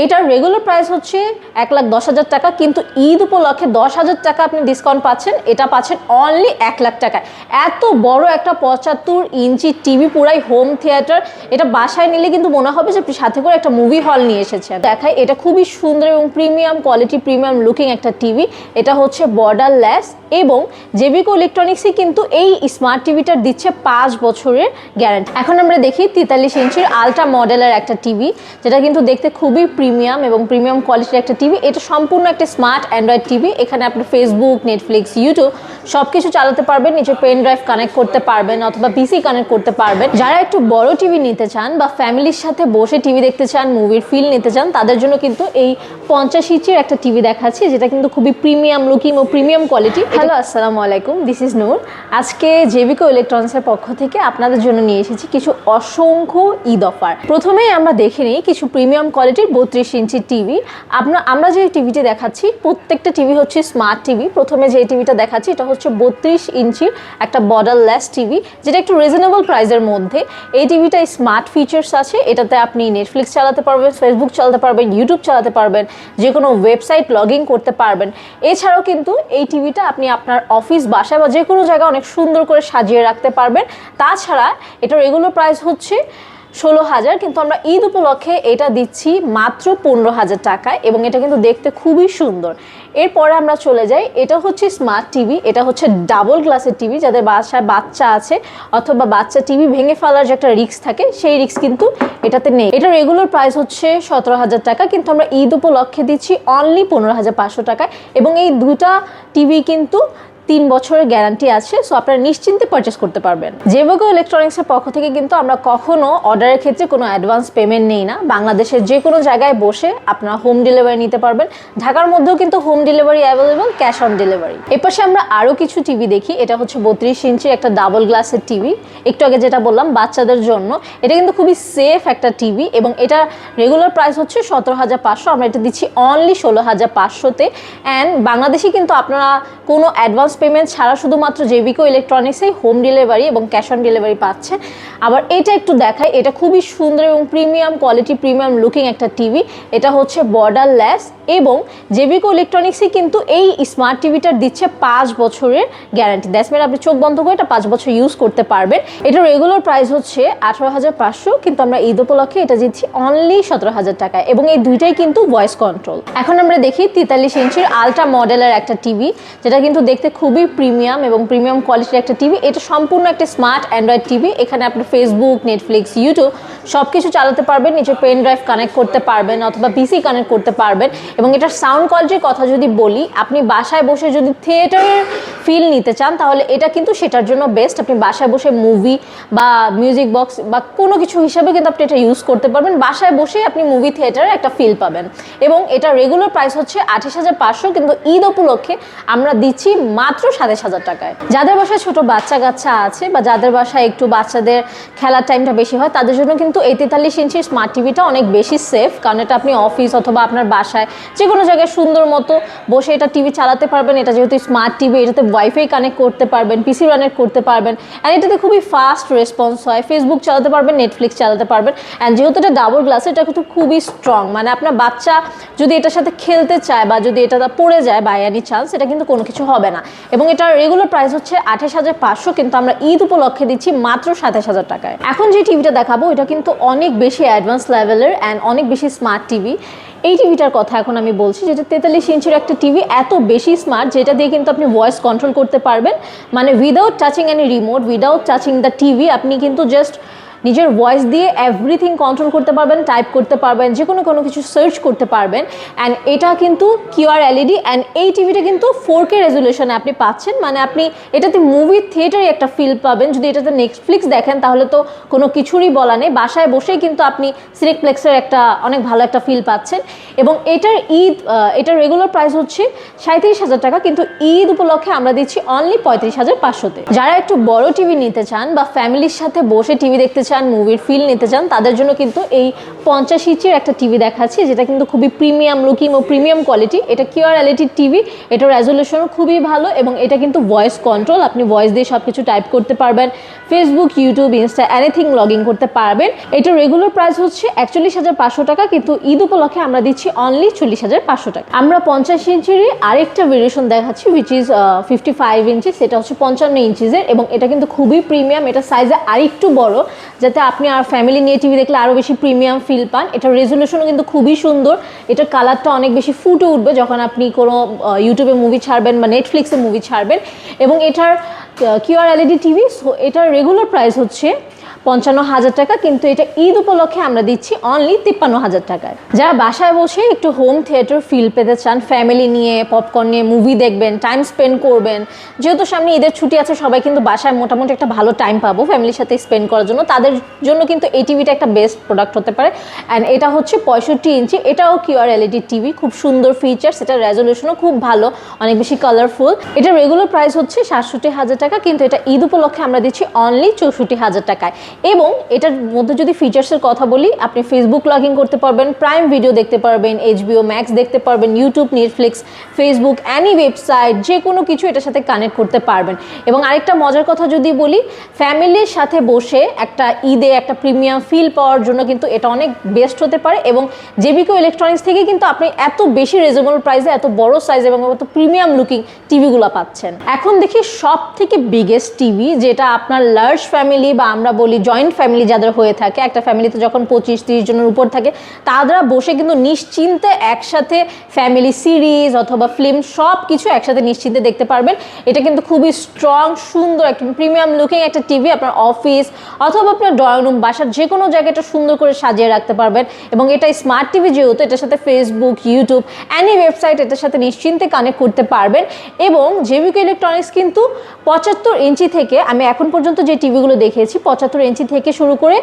এইটার regular price হচ্ছে 1,10,000 টাকা, কিন্তু ঈদ উপলক্ষে 10,000 টাকা আপনি ডিসকাউন্ট পাচ্ছেন। এটা পাচ্ছেন অনলি 1 লাখ টাকায়। এত বড় একটা 75 ইঞ্চি টিভি, পুরাই হোম থিয়েটার। এটা বাসায় নিলে কিন্তু মনে হবে যে আপনি সাথে করে একটা মুভি হল নিয়ে এসেছেন। দেখায় এটা খুবই সুন্দর এবং প্রিমিয়াম কোয়ালিটি, প্রিমিয়াম লুকিং একটা টিভি। এটা হচ্ছে বর্ডারলেস এবং জেবিকো ইলেকট্রনিক্সই কিন্তু এই স্মার্ট টিভিটার দিচ্ছে 5 বছরের গ্যারান্টি। এখন আমরা দেখি 43 ইঞ্চির আলট্রা মডেলের একটা টিভি, যেটা কিন্তু দেখতে খুবই প্রিমিয়াম এবং প্রিমিয়াম কোয়ালিটির একটা টিভি। এটা সম্পূর্ণ একটা স্মার্ট অ্যান্ড্রয়েড টিভি। এখানে আপনি ফেসবুক, নেটফ্লিক্স, ইউটিউব সব কিছু চালাতে পারবেন, নিজের পেন ড্রাইভ কানেক্ট করতে পারবেন অথবা পিসি কানেক্ট করতে পারবেন। যারা একটু বড় টিভি নিতে চান বা ফ্যামিলির সাথে বসে টিভি দেখতে চান, মুভির ফিল নিতে চান, তাদের জন্য কিন্তু এই 50 ইঞ্চির একটা টিভি দেখাচ্ছি, যেটা কিন্তু খুবই প্রিমিয়াম লুকিং ও প্রিমিয়াম কোয়ালিটি। হ্যালো, আসসালামু আলাইকুম, দিস ইজ নূর। আজকে জেবিকো ইলেকট্রনিক্সের পক্ষ থেকে আপনাদের জন্য নিয়ে এসেছি কিছু অসংখ্য ঈদ অফার। প্রথমেই আমরা দেখে নিই কিছু প্রিমিয়াম কোয়ালিটির 32 ইঞ্চির টিভি। আমরা যে টিভিটি দেখাচ্ছি, প্রত্যেকটা টিভি হচ্ছে স্মার্ট টিভি। প্রথমে যে টিভিটা দেখাচ্ছি এটা হচ্ছে 32 ইঞ্চির একটা বর্ডারলেস টিভি, যেটা একটু রিজনেবল প্রাইসের মধ্যে। এই টিভিটা স্মার্ট ফিচার্স আছে। এটাতে আপনি নেটফ্লিক্স চালাতে পারবেন, ফেসবুক চালাতে পারবেন, ইউটিউব চালাতে পারবেন, যে কোনো ওয়েবসাইট লগ ইন করতে পারবেন। এছাড়াও কিন্তু এই টিভিটা আপনি আপনার অফিস, বাসায় বা যে কোনো জায়গায় অনেক সুন্দর করে সাজিয়ে রাখতে পারবেন। তাছাড়া এটার রেগুলার প্রাইস হচ্ছে 16,000, কিন্তু আমরা ঈদ উপলক্ষে এটা দিচ্ছি মাত্র 15,000 টাকায় এবং এটা কিন্তু দেখতে খুবই সুন্দর। এরপরে আমরা চলে যাই, এটা হচ্ছে স্মার্ট টিভি। এটা হচ্ছে ডাবল গ্লাসের টিভি। যাদের বাসায় বাচ্চা আছে অথবা বাচ্চা টিভি ভেঙে ফেলার যে একটা রিস্ক থাকে, সেই রিস্ক কিন্তু এটাতে নেই। এটা রেগুলার প্রাইস হচ্ছে 17,000 টাকা, কিন্তু আমরা ঈদ উপলক্ষে দিচ্ছি অনলি 15,500 টাকায় এবং এই দুটা টিভি কিন্তু 3 বছরের গ্যারান্টি আছে। সো আপনারা নিশ্চিন্তে পারচেস করতে পারবেন। জেবিকো ইলেকট্রনিক্সের পক্ষ থেকে কিন্তু আমরা কখনো অর্ডারের ক্ষেত্রে কোনো অ্যাডভান্স পেমেন্ট নেই না। বাংলাদেশের যে কোনো জায়গায় বসে আপনারা হোম ডেলিভারি নিতে পারবেন। ঢাকার মধ্যেও কিন্তু home delivery available, cash on delivery. এপাশে আমরা আরও কিছু টিভি দেখি। এটা হচ্ছে 32 ইঞ্চির একটা ডাবল গ্লাসের টিভি। একটু আগে যেটা বললাম বাচ্চাদের জন্য, এটা কিন্তু খুবই সেফ একটা টিভি এবং এটা রেগুলার প্রাইস হচ্ছে 17,500। আমরা এটা দিচ্ছি অনলি 16,500-তে। অ্যান্ড বাংলাদেশে কিন্তু আপনারা কোনো অ্যাডভান্স পেমেন্ট ছাড়া শুধুমাত্র জেবিকো ইলেকট্রনিক্সেই হোম ডেলিভারি এবং ক্যাশ অন ডেলিভারি পাচ্ছেন। আবার এটা একটু দেখায়, এটা খুবই সুন্দর এবং প্রিমিয়াম কোয়ালিটি, প্রিমিয়াম লুকিং একটা টিভি। এটা হচ্ছে বর্ডারলেস এবং জেবিকো ইলেকট্রনিক্সই কিন্তু এই স্মার্ট টিভিটার দিচ্ছে 5 বছরের গ্যারান্টি। দ্যাটস মিন আপনি চোখ বন্ধ করে এটা 5 বছর ইউজ করতে পারবেন। এটার রেগুলার প্রাইস হচ্ছে 18,500, কিন্তু আমরা ঈদ উপলক্ষে এটা দিচ্ছি অনলি 17,000 টাকায় এবং এই দুইটাই কিন্তু ভয়েস কন্ট্রোল। এখন আমরা দেখি 43 ইঞ্চির আলট্রা মডেলের একটা টিভি, যেটা কিন্তু দেখতে খুবই প্রিমিয়াম এবং প্রিমিয়াম কোয়ালিটির একটা টিভি। এটা সম্পূর্ণ একটা স্মার্ট অ্যান্ড্রয়েড টিভি। এখানে আপনি ফেসবুক, নেটফ্লিক্স, ইউটিউব সব কিছু চালাতে পারবেন, নিজের পেন ড্রাইভ কানেক্ট করতে পারবেন অথবা পিসি কানেক্ট করতে পারবেন। এবং এটার সাউন্ড কোয়ালিটির কথা যদি বলি, আপনি বাসায় বসে যদি থিয়েটারের ফিল নিতে চান তাহলে এটা কিন্তু সেটার জন্য বেস্ট। আপনি বাসায় বসে মুভি বা মিউজিক বক্স বা কোনো কিছু হিসাবে কিন্তু আপনি এটা ইউজ করতে পারবেন। বাসায় বসেই আপনি মুভি থিয়েটারের একটা ফিল পাবেন এবং এটা রেগুলার প্রাইস হচ্ছে 28,500, কিন্তু ঈদ উপলক্ষে আমরা দিচ্ছি মাত্র 27,000 টাকায়। যাদের বাসায় ছোট বাচ্চা কাচ্চা আছে বা যাদের বাসায় একটু বাচ্চাদের খেলার টাইমটা বেশি হয়, তাদের জন্য কিন্তু এই 43 ইঞ্চির স্মার্ট টিভিটা অনেক বেশি সেফ, কারণ এটা আপনি অফিস অথবা আপনার বাসায় যে কোনো জায়গায় সুন্দর মতো বসে এটা টিভি চালাতে পারবেন। এটা যেহেতু স্মার্ট টিভি, এটাতে ওয়াইফাই কানেক্ট করতে পারবেন, পিসি কানেক্ট করতে পারবেন, অ্যান্ড এটাতে খুবই ফাস্ট রেসপন্স হয়। ফেসবুক চালাতে পারবেন, নেটফ্লিক্স চালাতে পারবেন। অ্যান্ড যেহেতু এটা ডাবল গ্লাস, এটা কিন্তু খুবই স্ট্রং, মানে আপনার বাচ্চা যদি এটার সাথে খেলতে চায় বা যদি এটা পড়ে যায় বাই এনি চান্স, এটা কিন্তু কোনো কিছু হবে না। এবং এটার রেগুলার প্রাইস হচ্ছে 28,500, কিন্তু আমরা ঈদ উপলক্ষে দিচ্ছি মাত্র 27,000 টাকায়। এখন যে টিভিটা দেখাবো এটা কিন্তু অনেক বেশি অ্যাডভান্স লেভেলের অ্যান্ড অনেক বেশি স্মার্ট টিভি। এই টিভিটার কথা এখন আমি বলছি, যেটা 43 ইঞ্চির একটা টিভি, এত বেশি স্মার্ট যেটা দিয়ে কিন্তু আপনি ভয়েস কন্ট্রোল করতে পারবেন। মানে without touching any remote, without touching the TV, আপনি কিন্তু জাস্ট নিজের ভয়েস দিয়ে এভরিথিং কন্ট্রোল করতে পারবেন, টাইপ করতে পারবেন, যে কোনো কিছু সার্চ করতে পারবেন। অ্যান্ড এটা কিন্তু কিউআর এলইডি অ্যান্ড এই টিভিটা কিন্তু 4K রেজুলেশনে আপনি পাচ্ছেন। মানে আপনি এটাতে মুভি থিয়েটারে একটা ফিল পাবেন। যদি এটাতে নেটফ্লিক্স দেখেন তাহলে তো কোনো কিছুরই বলা নেই, বাসায় বসেই কিন্তু আপনি সিনেপ্লেক্সের একটা অনেক ভালো একটা ফিল পাচ্ছেন। এবং এটার রেগুলার প্রাইস হচ্ছে 37,000 টাকা, কিন্তু ঈদ উপলক্ষে আমরা দিচ্ছি অনলি 35,500-তে। যারা একটু বড় টিভি নিতে চান বা ফ্যামিলির সাথে বসে টিভি দেখতে চান, মুভির ফিল নিতে চান, তাদের জন্য কিন্তু এই 50 ইঞ্চির একটা টিভি দেখাচ্ছি, যেটা কিন্তু খুবই প্রিমিয়াম লুকিং ও প্রিমিয়াম কোয়ালিটি। এটা QLED টিভি, এটার রেজলিউশনও খুবই ভালো এবং এটা কিন্তু ভয়েস কন্ট্রোল, আপনি ভয়েস দিয়ে সব কিছু টাইপ করতে পারবেন, Facebook, YouTube, Insta anything log in করতে পারবেন। এটার রেগুলার প্রাইস হচ্ছে 41,500 টাকা, কিন্তু ঈদ উপলক্ষে আমরা দিচ্ছি অনলি 40,500 টাকা। আমরা 50 ইঞ্চির আরেকটা ভেরিয়েশন দেখাচ্ছি, উইচ ইজ 55 ইঞ্চি, সেটা হচ্ছে 55 ইঞ্চিজের এবং এটা কিন্তু খুবই প্রিমিয়াম। এটা সাইজে আরেকটু বড়, যাতে আপনি আর ফ্যামিলি নিয়ে টিভি দেখলে আরও বেশি প্রিমিয়াম ফিল পান। এটার রেজলিউশনও কিন্তু খুবই সুন্দর, এটার কালারটা অনেক বেশি ফুটে উঠবে যখন আপনি কোনো ইউটিউবে মুভি ছাড়বেন বা নেটফ্লিক্সে মুভি ছাড়বেন। এবং এটার QLED টিভি, সো এটার রেগুলার প্রাইস হচ্ছে 55,000 টাকা, কিন্তু এটা ঈদ উপলক্ষে আমরা দিচ্ছি অনলি 53,000 টাকায়। যারা বাসায় বসে একটু হোম থিয়েটার ফিল পেতে চান, ফ্যামিলি নিয়ে পপকর্ন নিয়ে মুভি দেখবেন, টাইম স্পেন্ড করবেন, যেহেতু সামনে ঈদের ছুটি আছে, সবাই কিন্তু বাসায় মোটামুটি একটা ভালো টাইম পাবো ফ্যামিলির সাথে স্পেন্ড করার জন্য, তাদের জন্য কিন্তু এই টিভিটা একটা বেস্ট প্রোডাক্ট হতে পারে। অ্যান্ড এটা হচ্ছে 65 ইঞ্চি, এটাও QLED টিভি, খুব সুন্দর ফিচার্স, এটার রেজলিউশনও খুব ভালো, অনেক বেশি কালারফুল। এটার রেগুলার প্রাইস হচ্ছে 67,000 টাকা, কিন্তু এটা ঈদ উপলক্ষে আমরা দিচ্ছি অনলি 64,000 টাকায়। এবং এটার মধ্যে যদি ফিচার্সের কথা বলি, আপনি ফেসবুক লগ ইন করতে পারবেন, প্রাইম ভিডিও দেখতে পারবেন, HBO ম্যাক্স দেখতে পারবেন, YouTube, Netflix, Facebook, any website, যে কোনো কিছু এটার সাথে কানেক্ট করতে পারবেন। এবং আরেকটা মজার কথা যদি বলি, ফ্যামিলির সাথে বসে একটা ঈদে একটা প্রিমিয়াম ফিল পাওয়ার জন্য কিন্তু এটা অনেক বেস্ট হতে পারে। এবং জেবিকো ইলেকট্রনিক্স থেকে কিন্তু আপনি এত বেশি রিজনেবল প্রাইসে এত বড় সাইজ এবং এত প্রিমিয়াম লুকিং টিভিগুলো পাচ্ছেন। এখন দেখি সব থেকে বিগেস্ট টিভি, যেটা আপনার লার্জ ফ্যামিলি বা আমরা বলি জয়েন্ট ফ্যামিলি যাদের হয়ে থাকে, একটা ফ্যামিলিতে যখন 25-30 জনের উপর থাকে, তারা বসে কিন্তু নিশ্চিন্তে একসাথে ফ্যামিলি সিরিজ অথবা ফিল্ম সব কিছু একসাথে নিশ্চিন্তে দেখতে পারবেন। এটা কিন্তু খুবই স্ট্রং, সুন্দর একটা প্রিমিয়াম লুকিং একটা টিভি, আপনার অফিস অথবা আপনার ড্রয়িং রুম, বাসার যে কোনো জায়গাটা সুন্দর করে সাজিয়ে রাখতে পারবেন। এবং এটা স্মার্ট টিভি যেহেতু, এটার সাথে ফেসবুক, ইউটিউব, অ্যানি ওয়েবসাইট এটার সাথে নিশ্চিন্তে কানেক্ট করতে পারবেন। এবং জেবিকো ইলেকট্রনিক্স কিন্তু 75 ইঞ্চি থেকে, আমি এখন পর্যন্ত যে টিভিগুলো দেখিয়েছি 75 ইঞ্চি থেকে শুরু করে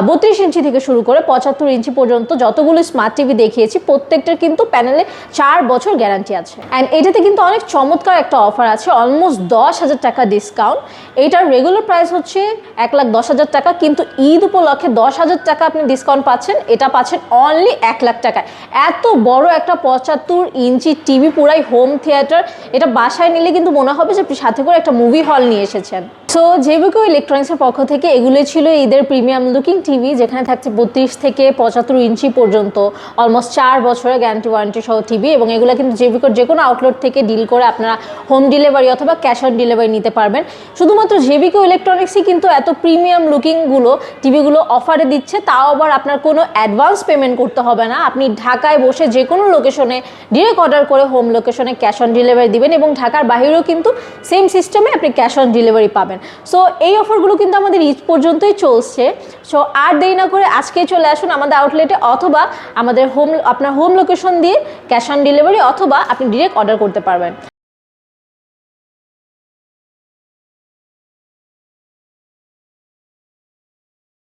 32 ইঞ্চি থেকে শুরু করে 75 ইঞ্চি পর্যন্ত যতগুলো স্মার্ট টিভি দেখিয়েছি, প্রত্যেকটার কিন্তু প্যানেলে 4 বছর গ্যারান্টি আছে। অ্যান্ড এটাতে কিন্তু অনেক চমৎকার একটা অফার আছে, অলমোস্ট 10,000 টাকা ডিসকাউন্ট। এইটার রেগুলার প্রাইস হচ্ছে 1,10,000 টাকা, কিন্তু ঈদ উপলক্ষে 10,000 টাকা আপনি ডিসকাউন্ট পাচ্ছেন, এটা পাচ্ছেন অনলি 1,00,000 টাকায়। এত বড় একটা 75 ইঞ্চি টিভি, পুরাই হোম থিয়েটার, এটা বাসায় নিলে কিন্তু মনে হবে যে আপনি সাথে করে একটা মুভি হল নিয়ে এসেছেন। সো জেবিকো ইলেকট্রনিক্সের পক্ষ থেকে এগুলো ছিল ঈদের প্রিমিয়াম লুকিং টিভি, যেখানে থাকছে 32 থেকে 75 ইঞ্চি পর্যন্ত, অলমোস্ট 4 বছরের গ্যারান্টি ওয়ারেন্টি সহ টিভি। এবং এগুলো কিন্তু জেবিকোর যে কোনো আউটলেট থেকে ডিল করে আপনারা হোম ডেলিভারি অথবা ক্যাশ অন ডেলিভারি নিতে পারবেন। শুধুমাত্র জেবিকো ইলেকট্রনিক্সই কিন্তু এত প্রিমিয়াম লুকিংগুলো টিভিগুলো অফারে দিচ্ছে, তাও আবার আপনার কোনো অ্যাডভান্স পেমেন্ট করতে হবে না। আপনি ঢাকায় বসে যে কোনো লোকেশনে ডিরেক্ট অর্ডার করে হোম লোকেশনে ক্যাশ অন ডেলিভারি দিবেন, এবং ঢাকার বাইরেও কিন্তু সেম সিস্টেমে আপনি ক্যাশ অন ডেলিভারি পাবেন। সো এই অফারগুলো কিন্তু আমাদের ঈদ পর্যন্তই চলছে। সো আর দেরি না করে আজকেই চলে আসুন আমাদের আউটলেটে, অথবা আমাদের আপনার হোম লোকেশন দিয়ে ক্যাশ অন ডেলিভারি অথবা আপনি ডিরেক্ট অর্ডার করতে পারবেন।